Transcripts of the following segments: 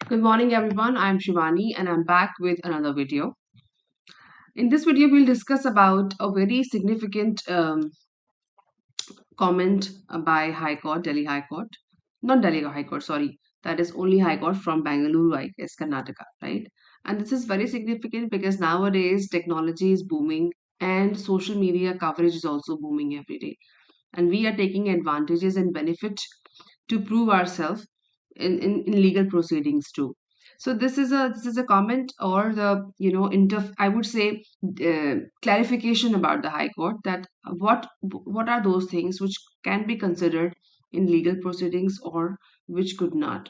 Good morning, everyone. I'm Shivani, and I'm back with another video. In this video, we'll discuss about a very significant comment by High Court, Delhi High Court, not Delhi High Court, sorry, that is only High Court from Bangalore, I guess, Karnataka, right? And this is very significant because nowadays technology is booming and social media coverage is also booming every day, and we are taking advantages and benefit to prove ourselves in legal proceedings too. So this is a comment or the I would say clarification about the high court that what are those things which can be considered in legal proceedings or which could not.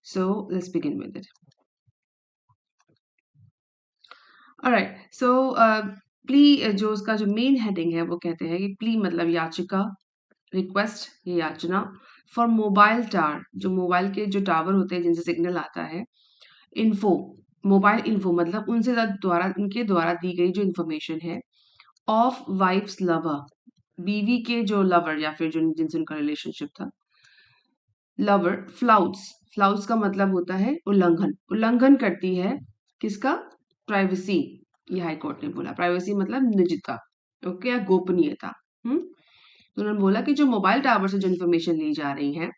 So let's begin with it. Alright so plea जो उसका जो main heading है वो कहते हैं कि plea मतलब याचिका, रिक्वेस्ट या याचना फॉर मोबाइल टावर, जो मोबाइल के जो टावर होते हैं जिनसे सिग्नल आता है, इन्फो, मोबाइल इन्फो मतलब उनसे द्वारा उनके द्वारा दी गई जो इन्फॉर्मेशन है, ऑफ वाइफ्स लवर, बीवी के जो लवर या फिर जो जिनसे उनका रिलेशनशिप था, लवर फ्लाउट्स, फ्लाउट्स का मतलब होता है उल्लंघन, उल्लंघन करती है किसका, प्राइवेसी। ये हाई कोर्ट ने बोला प्राइवेसी मतलब निजता, ओके, या गोपनीयता। तो उन्होंने बोला कि जो मोबाइल टावर से जो इन्फॉर्मेशन ली जा रही है,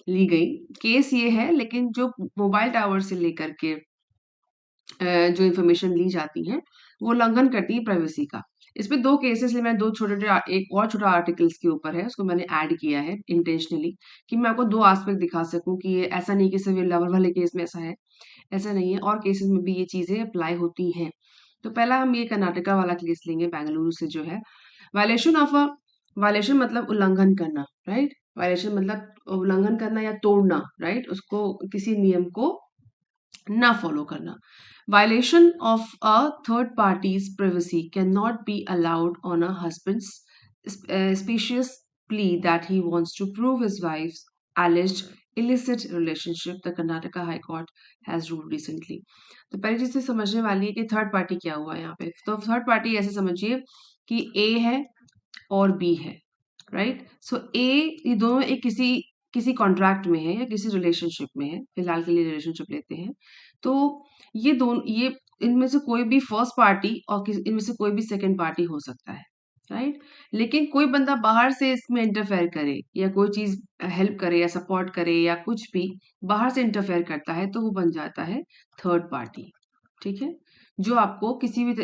ली गई, केस ये है, लेकिन जो मोबाइल टावर से लेकर के जो इन्फॉर्मेशन ली जाती है वो उल्लंघन करती है प्राइवेसी का। इसमें दो केसेस में मैंने दो छोटे एक और छोटा आर्टिकल्स के ऊपर है, उसको मैंने ऐड किया है इंटेंशनली कि मैं आपको दो एस्पेक्ट दिखा सकूं कि ये ऐसा नहीं कि सिर्फ लवर वाले केस में ऐसा है, ऐसा नहीं है, और केसेस में भी ये चीजें अप्लाई होती हैं। तो पहला हम ये कर्नाटका वाला केस लेंगे, बेंगलुरु से जो है, वायलेशन ऑफ अ, वायलेशन मतलब उल्लंघन करना, राइट, वायलेशन मतलब उल्लंघन करना या तोड़ना, राइट, उसको किसी नियम को ना फॉलो करना। Violation of a third party's privacy cannot be allowed on a husband's specious plea that he wants to prove his wife's alleged illicit relationship, the Karnataka High Court has ruled recently. तो पहली चीज तो समझने वाली है कि third party क्या हुआ है यहाँ पे। तो थर्ड पार्टी ऐसे समझिए कि ए है और बी है, राइट। सो ए, ये दोनों एक किसी किसी कॉन्ट्रैक्ट में है या किसी रिलेशनशिप में है, फिलहाल के लिए रिलेशनशिप लेते हैं। तो ये दोनों, ये इनमें से कोई भी फर्स्ट पार्टी और इनमें से कोई भी सेकंड पार्टी हो सकता है, राइट। लेकिन कोई बंदा बाहर से इसमें इंटरफेयर करे या कोई चीज हेल्प करे या सपोर्ट करे या कुछ भी बाहर से इंटरफेयर करता है तो वो बन जाता है थर्ड पार्टी, ठीक है। जो आपको किसी भी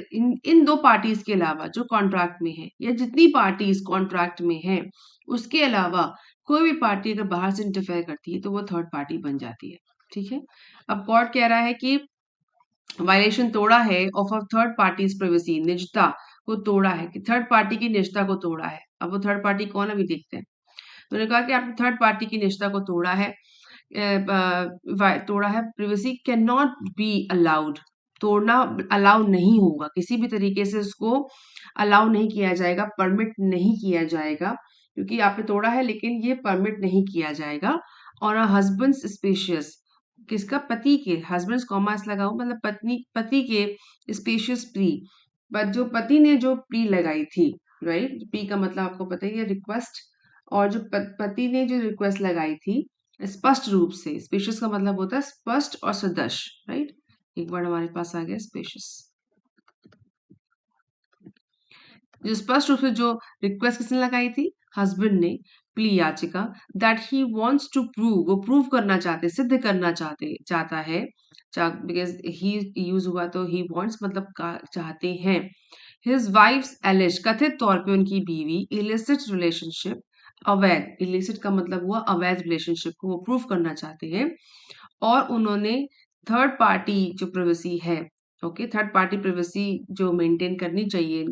इन दो पार्टीज के अलावा जो कॉन्ट्रैक्ट में है या जितनी पार्टीज कॉन्ट्रैक्ट में है उसके अलावा कोई भी पार्टी अगर बाहर से इंटरफेयर करती है तो वो थर्ड पार्टी बन जाती है, ठीक है। अब कोर्ट कह रहा है कि वायलेशन तोड़ा है ऑफ थर्ड पार्टीज प्राइवेसी, निजता को तोड़ा है, कि थर्ड पार्टी की निजता को तोड़ा है। अब वो थर्ड पार्टी कौन है अभी देखते हैं। तो उन्होंने कहा कि आपने थर्ड पार्टी की निजता को तोड़ा है, तोड़ा है, privacy can not be allowed, तोड़ना अलाउ नहीं होगा, किसी भी तरीके से उसको अलाउ नहीं किया जाएगा, परमिट नहीं किया जाएगा, क्योंकि आपने तोड़ा है लेकिन ये परमिट नहीं किया जाएगा। और हस्बैंड स्पेशियस, किसका, पति के, हस्बैंड कॉमर्स लगाओ मतलब पत्नी, पति के स्पेशियस प्री, बट जो पति ने जो प्री लगाई थी, राइट, प्री का मतलब आपको पता ही है रिक्वेस्ट, और जो पति ने जो रिक्वेस्ट लगाई थी स्पष्ट रूप से, स्पेशियस का मतलब होता है स्पष्ट और सदस्य, राइट। एक बार हमारे पास आ गया स्पेशियस, जो स्पष्ट रूप से जो रिक्वेस्ट किसने लगाई थी, हस्बैंड ने, प्ली याचिका, that he wants to prove, वो प्रूव करना चाहते, सिद्ध करना चाहता है, बिकॉज ही यूज हुआ तो ही वांट्स मतलब चाहते हैं, हिज वाइफ्स एलिज, कथित तौर पे उनकी बीवी, इलिसिट रिलेशनशिप, अवैध, इलिसिट का मतलब हुआ अवैध रिलेशनशिप को वो प्रूव करना चाहते हैं। और उन्होंने थर्ड पार्टी जो प्राइवेसी है, ओके, थर्ड पार्टी प्राइवेसी जो मेंटेन करनी चाहिए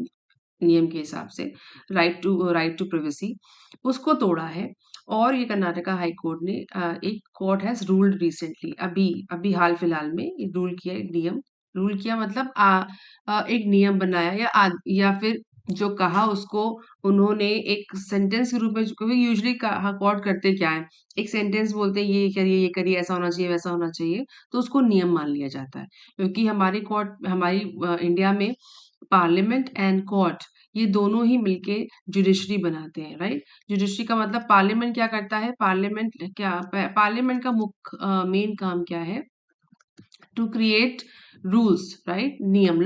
नियम के हिसाब से, राइट टू प्राइवेसी, उसको तोड़ा है। और ये कर्नाटका हाई कोर्ट ने एक कोर्ट हैज रूल्ड रिसेंटली, अभी अभी हाल फिलहाल में रूल किया, एक नियम रूल किया मतलब एक नियम बनाया या फिर जो कहा उसको उन्होंने एक सेंटेंस के रूप में, क्योंकि यूजुअली कहा कोर्ट करते क्या है, एक सेंटेंस बोलते हैं ये करिए ऐसा होना चाहिए वैसा होना चाहिए, तो उसको नियम मान लिया जाता है। क्योंकि हमारी कोर्ट, हमारी इंडिया में पार्लियामेंट एंड कोर्ट, ये दोनों ही मिलके जुडिशरी बनाते हैं, राइट। जुडिशरी का मतलब पार्लियामेंट क्या करता है, पार्लियामेंट का मुख्य मेन काम क्या है, टू क्रिएट रूल्स, राइट, नियम,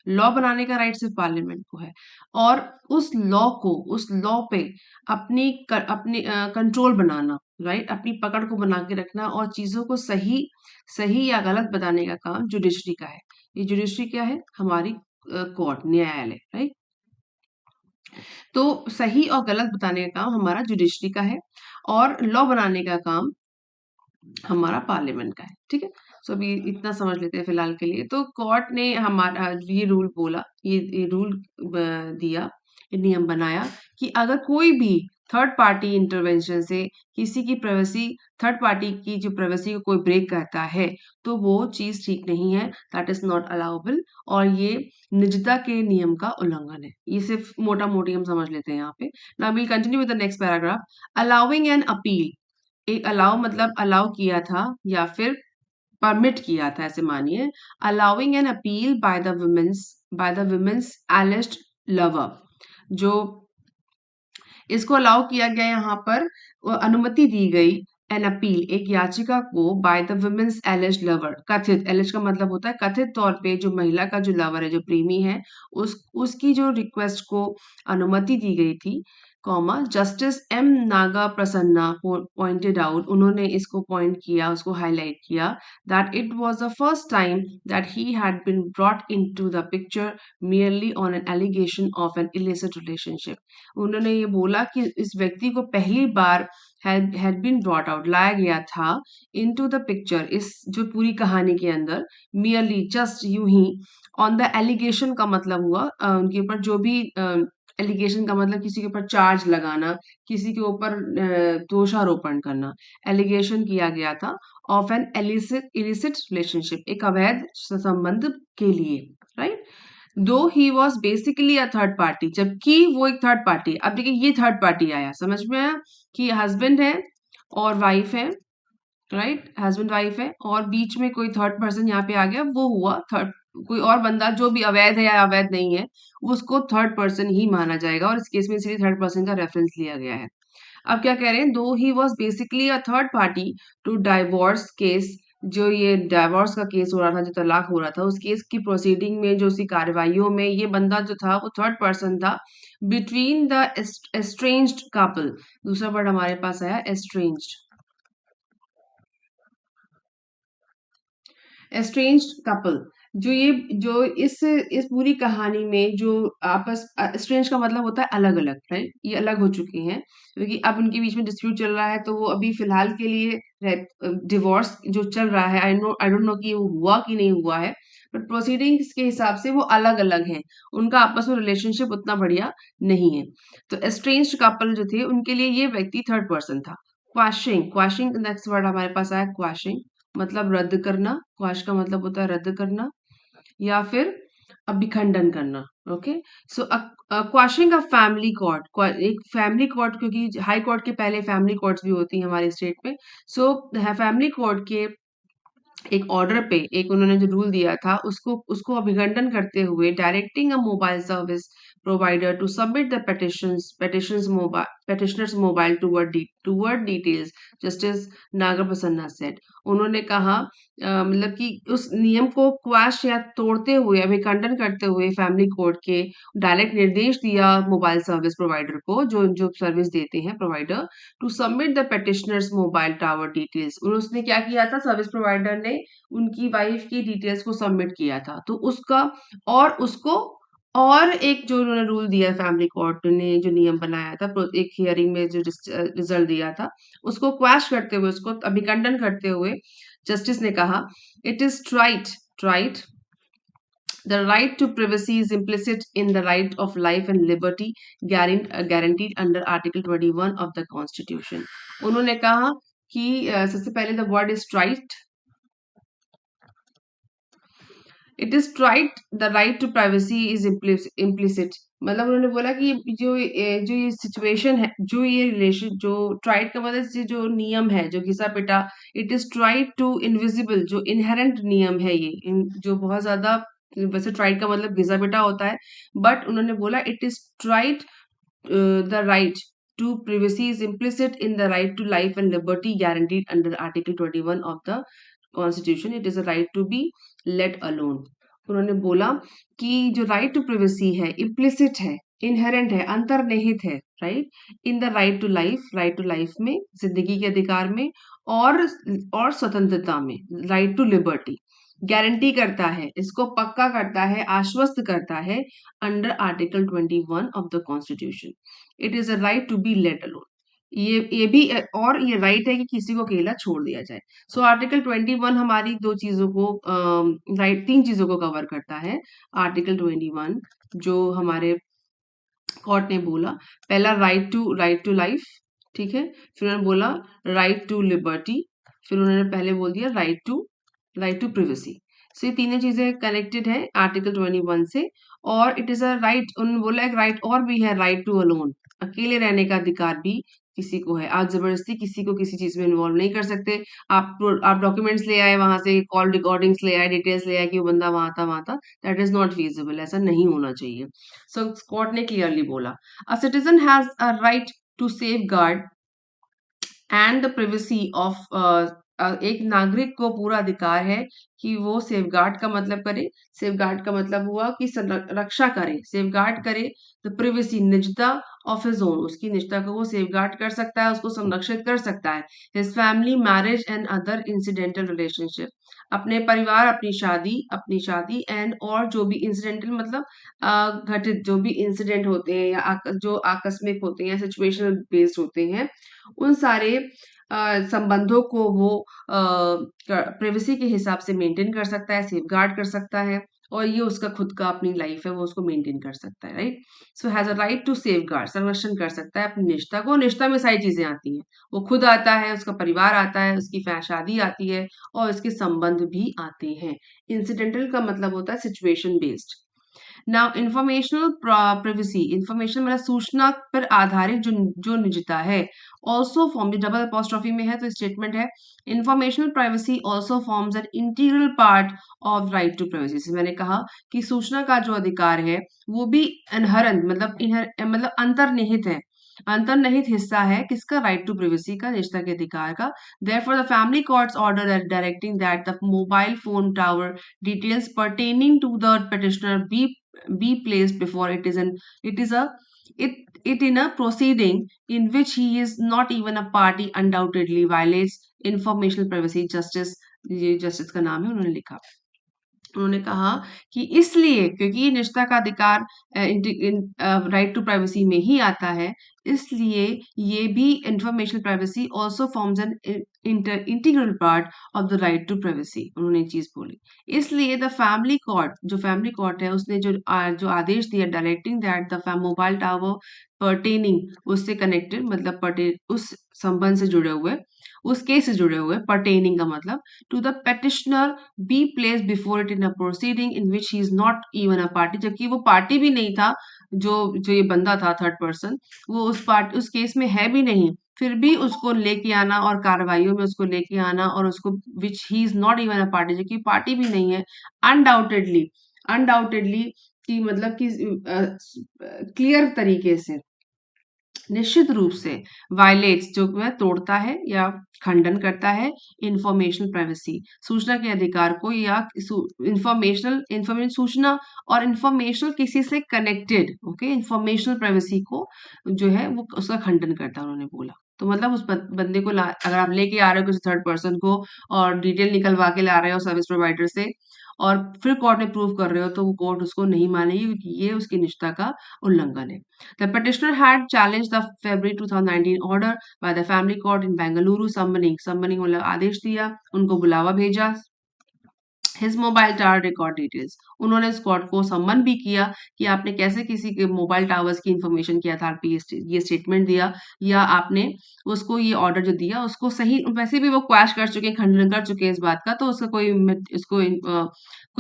लॉ बनाने का राइट सिर्फ पार्लियामेंट को है। और उस लॉ पे अपनी कंट्रोल बनाना, राइट, अपनी पकड़ को बना के रखना और चीजों को सही सही या गलत बताने का काम जुडिशरी का है। ये जुडिशरी क्या है? हमारी कोर्ट, न्यायालय, राइट। तो सही और गलत बताने का काम हमारा जुडिशरी का है और लॉ बनाने का काम हमारा पार्लियामेंट का है। ठीक है, सो अभी इतना समझ लेते हैं फिलहाल के लिए। तो कोर्ट ने हमारा ये रूल बोला, ये रूल दिया, ये नियम बनाया कि अगर कोई भी थर्ड पार्टी इंटरवेंशन से किसी की प्राइवेसी, थर्ड पार्टी की जो प्राइवेसी को कोई ब्रेक करता है तो वो चीज ठीक नहीं है, दैट इज नॉट अलाउबल, और ये निजता के नियम का उल्लंघन है। ये सिर्फ मोटा मोटी हम समझ लेते हैं यहाँ पे। Now will continue with the next paragraph. Allowing an appeal, एक अलाउ मतलब अलाउ किया था या फिर परमिट किया था, ऐसे मानिए। Allowing an appeal by the women's alleged lover, जो इसको अलाउ किया गया यहाँ पर, अनुमति दी गई, एन अपील, एक याचिका को, bye the women's alleged lover, कथित, एलिस्ड का मतलब होता है कथित तौर पे जो महिला का जो लवर है, जो प्रेमी है, उसकी जो रिक्वेस्ट को अनुमति दी गई थी, comma, justice M Naga Prasanna pointed out, उन्होंने इसको पॉइंट किया, उसको हाईलाइट किया, that it was the first time that he had been brought into the picture merely on an allegation of an illicit relationship। उन्होंने ये बोला कि इस व्यक्ति को पहली बार had been brought out, लाया गया था, into the picture, इस जो पूरी कहानी के अंदर, merely, just यूं ही, on the allegation का मतलब हुआ उनके ऊपर जो भी एलिगेशन का मतलब किसी के ऊपर चार्ज लगाना, किसी के ऊपर दोषारोपण करना, एलिगेशन किया गया था ऑफ एन इलिसिट रिलेशनशिप, एक अवैध संबंध के लिए, राइट। दो he was basically a third party, जबकि वो एक थर्ड पार्टी। अब देखिए ये थर्ड पार्टी आया, समझ में आया कि हस्बैंड है और वाइफ है, राइट, हस्बैंड वाइफ है और बीच में कोई थर्ड पर्सन यहाँ पे आ गया, वो हुआ थर्ड, कोई और बंदा जो भी अवैध है या अवैध नहीं है, उसको थर्ड पर्सन ही माना जाएगा और इस केस में इसलिए थर्ड पर्सन का रेफरेंस लिया गया है। अब क्या कह रहे हैं, though he was basically a third party to divorce case, जो ये डाइवोर्स का केस हो रहा था, जो तलाक हो रहा था, उस केस की प्रोसीडिंग में, जो उसकी कार्रवाइयों में ये बंदा जो था वो थर्ड पर्सन था, बिटवीन द एस्ट्रेंज्ड कपल, दूसरा वर्ड हमारे पास आया एस्ट्रेंज्ड, एस्ट्रेंज्ड कपल, जो इस पूरी कहानी में जो आपस, एस्ट्रेंज का मतलब होता है अलग अलग, राइट, ये अलग हो चुके हैं क्योंकि अब उनके बीच में डिस्प्यूट चल रहा है, तो वो अभी फिलहाल के लिए डिवोर्स जो चल रहा है, आई डोंट नो कि वो हुआ कि नहीं हुआ है, बट प्रोसीडिंग्स के हिसाब से वो अलग अलग हैं, उनका आपस में रिलेशनशिप उतना बढ़िया नहीं है। तो एस्ट्रेंज्ड कपल जो थे उनके लिए ये व्यक्ति थर्ड पर्सन था। क्वाशिंग नेक्स्ट वर्ड हमारे पास आया, क्वाशिंग मतलब रद्द करना, क्वाश का मतलब होता है रद्द करना या फिर अभिखंडन करना। Okay, so quashing a family court, एक फैमिली कोर्ट, क्योंकि हाई कोर्ट के पहले फैमिली कोर्ट्स भी होती हैं हमारे स्टेट में। सो फैमिली कोर्ट के एक ऑर्डर पे, एक उन्होंने जो रूल दिया था उसको उसको अभिखंडन करते हुए, directing a mobile service provider to submit the petitioners mobile tower details, justice Naga Prasanna said, उन्होंने कहा मतलब कि उस नियम को क्वैश या तोड़ते हुए, अभिखंडन करते हुए फैमिली कोर्ट के डायरेक्ट निर्देश दिया मोबाइल सर्विस प्रोवाइडर को, जो जो सर्विस देते हैं provider, to submit the petitioners mobile tower details. उसने क्या किया था, सर्विस प्रोवाइडर ने उनकी वाइफ की डिटेल्स को सबमिट किया था, तो उसका और उसको, और एक जो उन्होंने रूल दिया, फैमिली कोर्ट ने जो नियम बनाया था, एक हियरिंग में जो रिजल्ट दिया था, उसको क्वैश करते हुए, उसको अभिखंडन करते हुए, जस्टिस ने कहा, it is trite the right to privacy is implicit in the right of life and liberty guaranteed under Article 21 of the Constitution। उन्होंने कहा कि सबसे पहले the word is trite, it is trite, the right to privacy is implicit, मतलब उन्होंने बोला कि जो ये सिचुएशन है, जो ये रिलेशन, जो ट्राइट का मतलब जो नियम है, जो घिसा पिटा, इट इज ट्राइट टू इनविजिबल, जो इनहेरेंट नियम है ये, जो बहुत ज्यादा, वैसे ट्राइट का मतलब घिसा पिटा होता है, बट उन्होंने बोला it is trite, the right to privacy is implicit in the right to life and liberty guaranteed under Article 21 of the constitution, it is a right to be let alone. उन्होंने बोला कि जो right to privacy है implicit है, inherent है, अंतर्निहित है, right, in the right to life में, जिंदगी के अधिकार में, और स्वतंत्रता में, राइट टू लिबर्टी, गारंटी करता है, इसको पक्का करता है, आश्वस्त करता है under article 21 of the constitution. It is a right to be let alone. ये भी और ये राइट है कि किसी को अकेला छोड़ दिया जाए। सो आर्टिकल 21 हमारी दो चीजों को राइट, तीन चीजों को कवर करता है। आर्टिकल 21 जो हमारे कोर्ट ने बोला, पहला राइट टू लाइफ, ठीक है, फिर उन्होंने बोला राइट टू लिबर्टी, फिर उन्होंने पहले बोल दिया राइट टू प्रिवेसी। सो ये तीनों चीजें कनेक्टेड है आर्टिकल 21 से। और इट इज अ राइट, उन्होंने बोला एक राइट और भी है, राइट टू अलोन, अकेले रहने का अधिकार भी किसी को है। आप जबरदस्ती किसी को किसी चीज में इन्वॉल्व नहीं कर सकते। आप डॉक्यूमेंट्स ले आए, वहां से कॉल रिकॉर्डिंग्स ले आए, डिटेल्स ले आए कि वो बंदा वहां था, दैट इज नॉट फीजिबल, ऐसा नहीं होना चाहिए। सो कोर्ट ने क्लियरली बोला, a citizen has a right to safeguard and the privacy of, एक नागरिक को पूरा अधिकार है कि वो सेफगार्ड का मतलब करे। सेफगार्ड का मतलब हुआ कि रक्षा करे, सेफगार्ड करे द प्रिवेसी, निजता ऑफ हिज ओन, उसकी निजता को वो सेफगार्ड कर सकता है, उसको संरक्षित कर सकता है। His family, marriage and other incidental relationship, अपने परिवार, अपनी शादी एंड, और जो भी इंसिडेंटल मतलब घटित जो भी इंसिडेंट होते हैं या जो आकस्मिक होते हैं या सिचुएशनल बेस्ड होते हैं, उन सारे संबंधों को वो प्रिवेसी के हिसाब से मेंटेन कर सकता है, सेफगार्ड कर सकता है, और ये उसका खुद का अपनी लाइफ है, वो उसको मेंटेन कर सकता है, right. So has a right to safeguard, संरक्षण कर सकता है अपनी निष्ठा को। निष्ठा में सारी चीजें आती हैं, वो खुद आता है, उसका परिवार आता है, उसकी शादी आती है, और उसके संबंध भी आते हैं। इंसिडेंटल का मतलब होता है situation based. Now informational privacy, information मतलब सूचना पर आधारित जो जो निजता है, ऑल्सो फॉर्म, डबल अपोस्ट्रोफी में है तो स्टेटमेंट है, informational privacy also forms an integral part of right to privacy. जैसे मैंने कहा कि सूचना का जो अधिकार है वो भी इनहरेंट मतलब अंतर्निहित है, अंतर्निहित हिस्सा है किसका, राइट टू प्रिवेसी का, निजता के अधिकार का। Therefore, the family court's order that directing that the mobile phone tower details pertaining to the petitioner be placed before it is a it in a proceeding in which he is not even a party undoubtedly violates informational privacy justice, ये justice का नाम है, उन्होंने लिखा। उन्होंने कहा कि इसलिए क्योंकि ये निजता का अधिकार राइट टू प्राइवेसी में ही आता है, इसलिए ये भी information privacy also forms an integral part of the right to privacy, उन्होंने एक चीज बोली। इसलिए द फैमिली कोर्ट, जो फैमिली कोर्ट है, उसने जो आदेश दिया directing that the mobile tower pertaining, उससे कनेक्टेड मतलब उस संबंध से जुड़े हुए, उस केस से जुड़े हुए, पर्टेनिंग का मतलब to the petitioner be place before it in a proceeding in which he is not even a party, जबकि वो पार्टी भी नहीं था, जो ये बंदा था थर्ड पर्सन, वो उस केस में है भी नहीं, फिर भी उसको लेके आना और कार्रवाइयों में उसको लेके आना, और उसको which he is not even a party, जबकि पार्टी भी नहीं है, अनडाउटेडली, अनडाउटेडली कि मतलब कि क्लियर तरीके से, निश्चित रूप से वायलेट्स, जो वह तोड़ता है या खंडन करता है इंफॉर्मेशनल प्राइवेसी, सूचना के अधिकार को, या इंफॉर्मेशन सूचना और इंफॉर्मेशनल किसी से कनेक्टेड, ओके, इंफॉर्मेशनल प्राइवेसी को जो है वो उसका खंडन करता है, उन्होंने बोला। तो मतलब उस बंदे को अगर आप लेके आ रहे हो किसी थर्ड पर्सन को और डिटेल निकलवा के ला रहे हो सर्विस प्रोवाइडर से, और फिर कोर्ट में प्रूव कर रहे हो, तो वो कोर्ट उसको नहीं मानेगी क्योंकि ये उसकी निजता का उल्लंघन है। The petitioner had challenged the February 2019 order by the family court in Bengaluru, summoning मतलब आदेश दिया, उनको बुलावा भेजा, his mobile tower record details, उन्होंने स्क्वाड को सम्मन भी किया कि आपने कैसे किसी के मोबाइल टावर्स की इंफॉर्मेशन की अथॉरिटी ये स्टेटमेंट दिया, या आपने उसको ये ऑर्डर जो दिया उसको सही, वैसे भी वो क्वैश कर चुके हैं, खंडन कर चुके हैं इस बात का, तो उसका कोई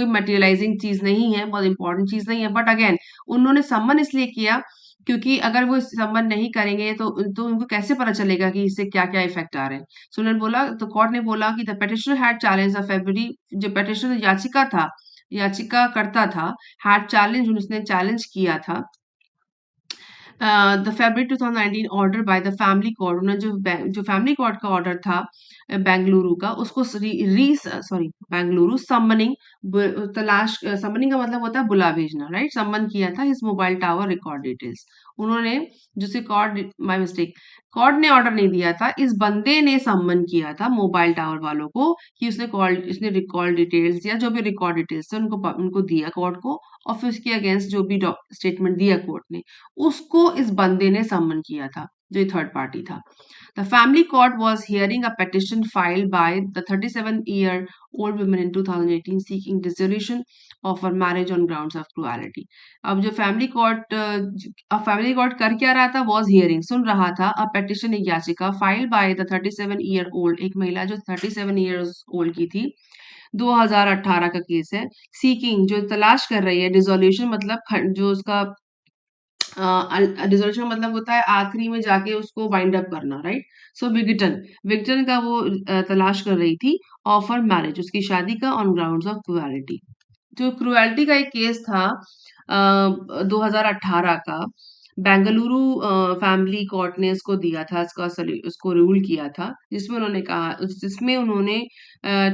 मटेरियलाइजिंग चीज नहीं है, बहुत इंपॉर्टेंट चीज नहीं है, बट अगेन उन्होंने सम्मन इसलिए किया क्योंकि अगर वो सम्मन नहीं करेंगे तो उनको कैसे पता चलेगा कि इससे क्या क्या इफेक्ट आ रहे हैं। सो उन्होंने बोला, तो कोर्ट ने बोला कि the petitioner had challenge the February, जो पेटिशनर याचिका था, याचिका करता था, हैड चैलेंज, उसने चैलेंज किया था the February 2019 order by the family court, उन्होंने जो फैमिली कोर्ट का ऑर्डर था बेंगलुरु का, उसको सॉरी बेंगलुरु समनिंग, तलाश, समनिंग का मतलब होता है बुला भेजना, राइट, समन किया था इस मोबाइल टावर रिकॉर्ड डिटेल्स। उन्होंने जिसे कॉर्ड, माय मिस्टेक, कॉर्ड ने ऑर्डर नहीं दिया था, इस बंदे ने सम्मन किया था मोबाइल टावर वालों को कि उसने रिकॉर्ड डिटेल्स या जो भी रिकॉर्ड डिटेल्स थे उनको दिया कोर्ट को, और फिर उसके अगेंस्ट जो भी स्टेटमेंट दिया कोर्ट ने, उसको इस बंदे ने सम्मन किया था, जो थर्ड पार्टी था। The family court was hearing a petition filed by the 37-year-old woman in 2018 seeking dissolution of her marriage on grounds of cruelty. अब जो फैमिली कोर्ट कर क्या रहा था, वॉज हियरिंग, सुन रहा था, अ पेटिशन, एक याचिका, फाइल बाय द 37-year-old, एक महिला जो 37 ईयर्स ओल्ड की थी, 2018 का केस है, सीकिंग, जो तलाश कर रही है, डिसोल्यूशन मतलब जो उसका डिसोल्यूशन मतलब होता है आखिरी में जाके उसको वाइंड अप करना, राइट। सो विघटन, विघटन का वो तलाश कर रही थी, ऑफर मैरिज, उसकी शादी का, ऑन ग्राउंड्स ऑफ क्रुएलिटी। जो क्रुएलिटी का एक केस था 2018 का, बेंगलुरु फैमिली कोर्ट ने इसको दिया था, उसको रूल किया था, जिसमें उन्होंने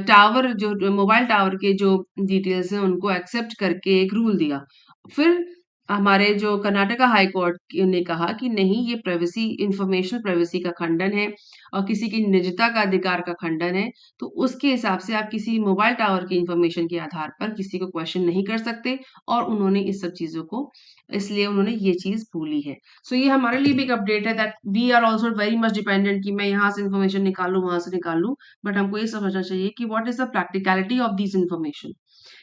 टावर, जो मोबाइल टावर के जो डिटेल्स हैं उनको एक्सेप्ट करके एक रूल दिया। फिर हमारे जो कर्नाटका हाई कोर्ट ने कहा कि नहीं, ये प्राइवेसी, इंफॉर्मेशनल प्राइवेसी का खंडन है और किसी की निजता का अधिकार का खंडन है, तो उसके हिसाब से आप किसी मोबाइल टावर की इंफॉर्मेशन के आधार पर किसी को क्वेश्चन नहीं कर सकते, और उन्होंने इस सब चीजों को, इसलिए उन्होंने ये चीज भूली है। सो ये हमारे लिए भी एक अपडेट है that we are also very much dependent कि मैं यहाँ से इंफॉर्मेशन निकालू, वहां से निकालू, बट हमको ये समझना चाहिए कि what is the practicality of this information.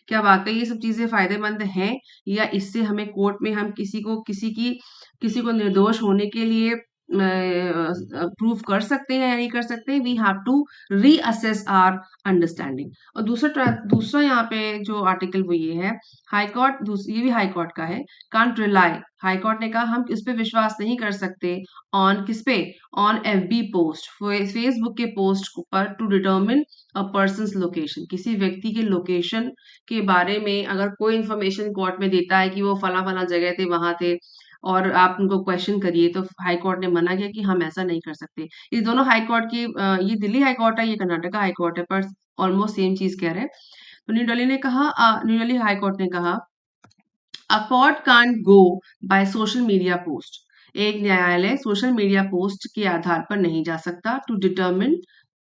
क्या वाकई ये सब चीजें फायदेमंद हैं, या इससे हमें कोर्ट में हम किसी को निर्दोष होने के लिए प्रूव कर सकते हैं या नहीं कर सकते, we have to reassess our understanding. और दूसरा यहाँ पे जो आर्टिकल वो ये है, हाई कोर्ट, ये भी हाई कोर्ट का है, कांट रिलाई, हाई कोर्ट ने कहा हम इस पे विश्वास नहीं कर सकते, ऑन किस पे, ऑन एफबी पोस्ट, फेसबुक के पोस्ट पर, to determine a person's location, किसी व्यक्ति के लोकेशन के बारे में अगर कोई इंफॉर्मेशन कोर्ट में देता है कि वो फला फला जगह थे, वहां थे, और आप उनको क्वेश्चन करिए, तो हाई कोर्ट ने मना किया कि हम ऐसा नहीं कर सकते। ये दोनों हाई कोर्ट की, ये दिल्ली हाई कोर्ट है, ये कर्नाटका हाई कोर्ट है, पर ऑलमोस्ट सेम चीज कह रहे हैं। तो न्यू दिल्ली हाई कोर्ट ने कहा, a court can't go by social media post, एक न्यायालय सोशल मीडिया पोस्ट के आधार पर नहीं जा सकता, टू डिटर्मिन,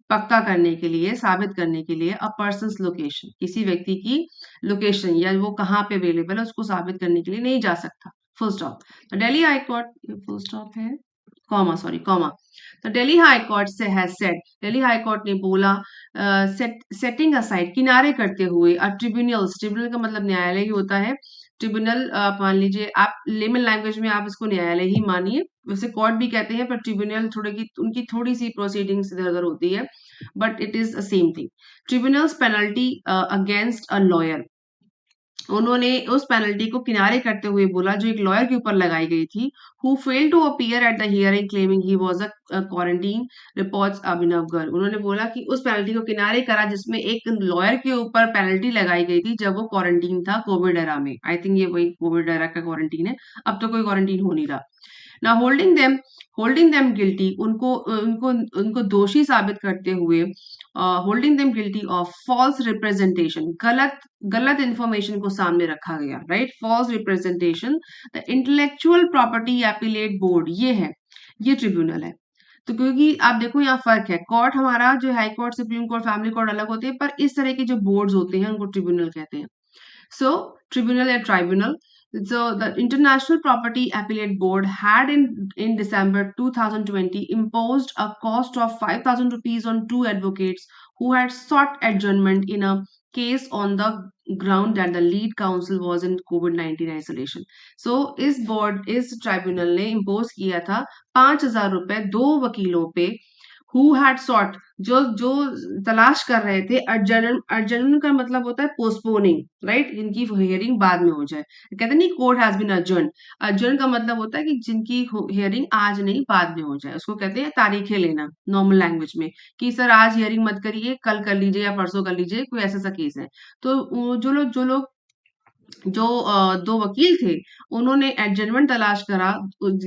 पक्का करने के लिए, साबित करने के लिए, अ पर्सन्स लोकेशन, किसी व्यक्ति की लोकेशन या वो कहाँ पे अवेलेबल है उसको साबित करने के लिए नहीं जा सकता, फुल स्टॉप। तो Delhi high court, full stop है, कॉमा, सॉरी, कॉमा। तो दिल्ली हाई कोर्ट से has said, Delhi high court ने बोला, सेटिंग असाइड, किनारे करते हुए, ट्रिब्यूनल्स, ट्रिब्यूनल का मतलब न्यायालय ही होता है, ट्रिब्यूनल आप मान लीजिए, आप लेमन लैंग्वेज में आप इसको न्यायालय ही मानिए, वैसे कोर्ट भी कहते हैं, पर ट्रिब्यूनल थोड़े की उनकी थोड़ी सी प्रोसीडिंग्स इधर उधर होती है, but it is same thing. Tribunals penalty against a lawyer, उन्होंने उस पेनल्टी को किनारे करते हुए बोला जो एक लॉयर के ऊपर लगाई गई थी, who fail to appear at the hearing claiming he was a quarantine, reports Abhinav Garg. उन्होंने बोला कि उस पेनल्टी को किनारे करा जिसमें एक लॉयर के ऊपर पेनल्टी लगाई गई थी जब वो क्वारंटीन था कोविड एरा में, आई थिंक ये वही कोविड एरा का क्वारंटीन है, अब तो कोई क्वारंटीन हो नहीं रहा। ना होल्डिंग देम गिल्टी, उनको उनको उनको दोषी साबित करते हुए, holding them guilty of false representation, गलत इंफॉर्मेशन को सामने रखा गया, right, false representation. The intellectual property appellate board, ये ट्रिब्यूनल है। तो क्योंकि आप देखो यहाँ फर्क है, कोर्ट हमारा जो high court, supreme court, family court अलग होते हैं, पर इस तरह के जो बोर्ड्स होते हैं उनको ट्रिब्यूनल कहते हैं। So, tribunal and tribunal. So, the International Property Appellate Board had in December 2020 imposed a cost of 5,000 rupees on two advocates who had sought adjournment in a case on the ground that the lead counsel was in COVID-19 isolation. So, इस tribunal ने impose किया था 5,000 रुपए दो वकीलों पे, who had short, जो तलाश कर रहे थे, अर्जन का मतलब होता है पोस्टपोनिंग, राइट, जिनकी हियरिंग बाद में हो जाए, कहते नहीं कोर्ट हैज बीन अर्जन, अर्जन का मतलब होता है कि जिनकी हियरिंग आज नहीं बाद में हो जाए, उसको कहते हैं तारीखें लेना नॉर्मल लैंग्वेज में, कि सर आज हियरिंग मत करिए, कल कर लीजिए या परसों कर लीजिए, कोई ऐसा सा केस है। तो जो लोग जो दो वकील थे, उन्होंने एडजमेंट तलाश करा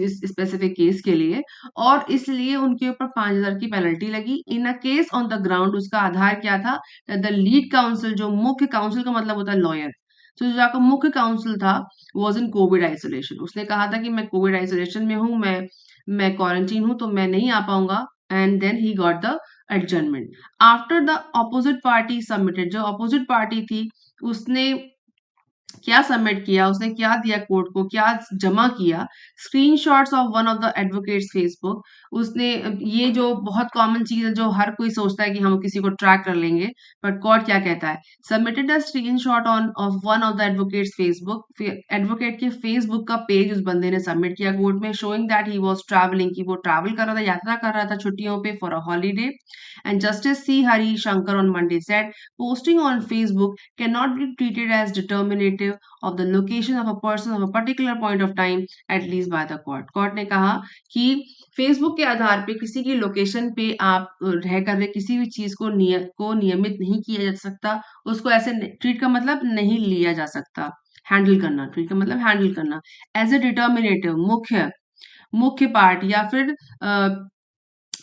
इस स्पेसिफिक केस के लिए, और इसलिए उनके ऊपर 5,000 की पेनल्टी लगी in a case on the ground. उसका आधार क्या था? द लीड काउंसिल, जो मुख्य काउंसिल का मतलब होता है लॉयर, तो जो आपका मुख्य काउंसिल था वॉज इन कोविड आइसोलेशन। उसने कहा था कि मैं कोविड आइसोलेशन में हूँ, मैं क्वारंटीन हूँ, तो मैं नहीं आ पाऊंगा। And then he got the adjournment after the opposite party submitted. जो अपोजिट पार्टी थी उसने क्या सबमिट किया, उसने क्या दिया कोर्ट को, क्या जमा किया? Screenshots of one of the advocates Facebook. उसने ये जो बहुत कॉमन चीज है, जो हर कोई सोचता है कि हम किसी को ट्रैक कर लेंगे, बट कोर्ट क्या कहता है? Submitted a screenshot on off one of the advocates Facebook. Advocate के फेसबुक का पेज उस बंदे ने सबमिट किया कोर्ट में, showing that he was travelling, कि वो ट्रैवल कर रहा था, यात्रा कर रहा था छुट्टियों पे for a holiday. And justice C Hari Shankar on Monday said posting on Facebook cannot be treated as determinative of the location of a person of a particular point of time at least by the court. Court ने कहा कि Facebook के आधार पे किसी की location पे आप रह कर किसी भी चीज को नियमित नहीं किया जा सकता, उसको ऐसे ट्रीट का मतलब नहीं लिया जा सकता। हैंडल करना, ट्रीट का मतलब हैंडल करना एज ए डिटर्मिनेटिव, मुख्य पार्ट, या फिर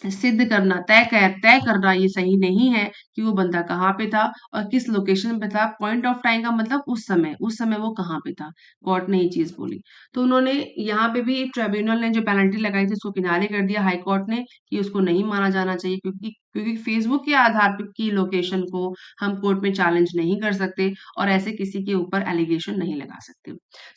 सिद्ध करना, तय करना ये सही नहीं है कि वो बंदा कहाँ पे था और किस लोकेशन पे था। पॉइंट ऑफ टाइम का मतलब उस समय वो कहाँ पे था। कोर्ट ने ये चीज बोली। तो उन्होंने यहाँ पे भी ट्रिब्यूनल ने जो पेनल्टी लगाई थी उसको किनारे कर दिया हाई कोर्ट ने, कि उसको नहीं माना जाना चाहिए, क्योंकि फेसबुक के आधार पे की लोकेशन को हम कोर्ट में चैलेंज नहीं कर सकते और ऐसे किसी के ऊपर एलिगेशन नहीं लगा सकते।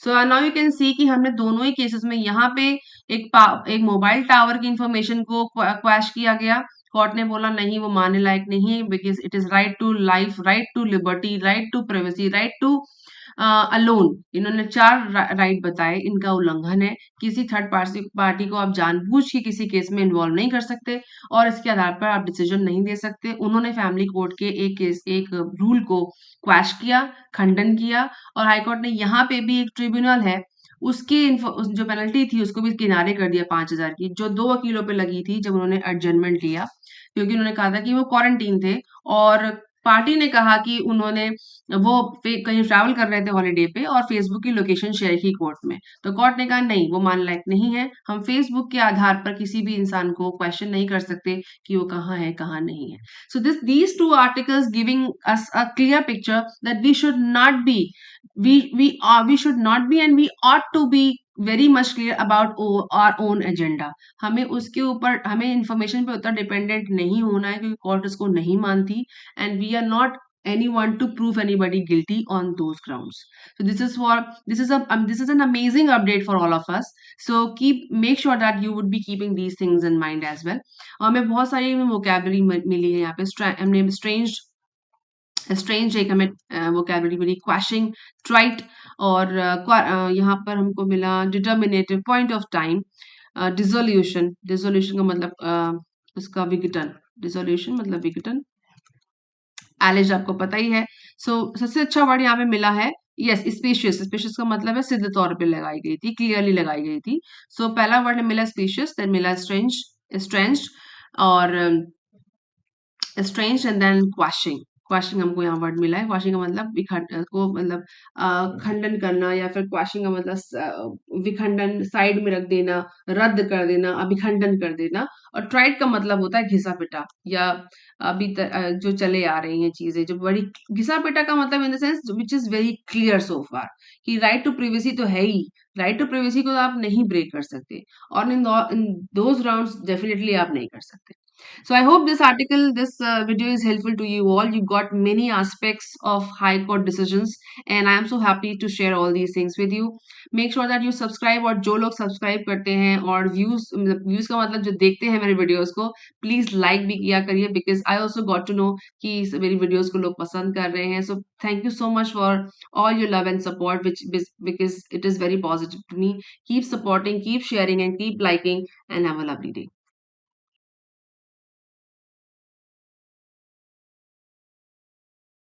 So now you can see कि हमने दोनों ही केसेस में यहाँ पे एक मोबाइल टावर की इंफॉर्मेशन को क्वैश किया गया। कोर्ट ने बोला नहीं, वो मानने लायक नहीं है, because it is right to life, right to liberty, right to privacy, right to alone. इन्होंने 4 राइट बताए, इनका उल्लंघन है। किसी थर्ड पार्टी को आप जानबूझ के किसी केस में इन्वॉल्व नहीं कर सकते और इसके आधार पर आप डिसीजन नहीं दे सकते। उन्होंने फैमिली कोर्ट के एक रूल को क्वैश किया, खंडन किया, और हाईकोर्ट ने यहाँ पे भी एक ट्रिब्यूनल है, जो पेनल्टी थी उसको भी किनारे कर दिया 5,000 की, जो 2 वकीलों पे लगी थी जब उन्होंने एडजमेंट लिया, क्योंकि उन्होंने कहा था कि वो क्वारंटीन थे और पार्टी ने कहा कि वो कहीं ट्रैवल कर रहे थे हॉलीडे पे और फेसबुक की लोकेशन शेयर की कोर्ट में। तो कोर्ट ने कहा नहीं, वो मान लायक नहीं है, हम फेसबुक के आधार पर किसी भी इंसान को क्वेश्चन नहीं कर सकते कि वो कहाँ है कहाँ नहीं है। So these two articles giving us a clear picture that we should not be and we ought to be very much clear about our own agenda। हमें इंफॉर्मेशन पे उतना डिपेंडेंट नहीं होना है क्योंकि कोर्ट उसको नहीं मानती, and we are not anyone to prove anybody guilty on those grounds। So this is an amazing update for all of us। So make sure that you would be keeping these things in mind as well। और हमें बहुत सारी vocabulary मिली है यहाँ पे। हमने strange एक हमें वोकैबुलरी मिली, क्वैशिंग, ट्राइट, और यहाँ पर हमको मिला determinative, point of time, dissolution. Dissolution का मतलब उसका विघटन, डिसोल्यूशन मतलब विघटन। एलिज आपको पता ही है। सबसे अच्छा वर्ड यहाँ पे मिला है यस, स्पीशियस। स्पीशियस का मतलब है सिद्ध तौर पे लगाई गई थी, क्लियरली लगाई गई थी। पहला वर्ड मिला स्पीशियस, देन मिला स्ट्रेंज, और स्ट्रेंज, एंड देन क्वैशिंग। क्वैशिंग हमको यहाँ वर्ड मिला है। क्वैशिंग का मतलब खंडन करना, या फिर क्वैशिंग का मतलब विखंडन, साइड में रख देना, रद्द कर देना, अभिखंडन कर देना। और ट्राइट का मतलब होता है घिसा पिटा, या जो चले आ रही हैं चीजें जो बड़ी। घिसा पिटा का मतलब in the sense which is very clear so far, कि राइट टू प्रिवेसी तो है ही, राइट टू प्रिवेसी को तो आप नहीं ब्रेक कर सकते, और इन दोज राउंड्स डेफिनेटली आप नहीं कर सकते। So I hope this video is helpful to you all. You got many aspects of High Court decisions, and I am so happy to share all these things with you. Make sure that you subscribe, और जो लोग subscribe करते हैं और views का मतलब जो देखते हैं मेरे वीडियोस को, प्लीज लाइक भी किया करिए, because I also got to know कि मेरी वीडियोस को लोग पसंद कर रहे हैं। So thank you so much for all your love and support, which because it is very positive to me। Keep supporting, keep sharing, and keep liking, and have a lovely day।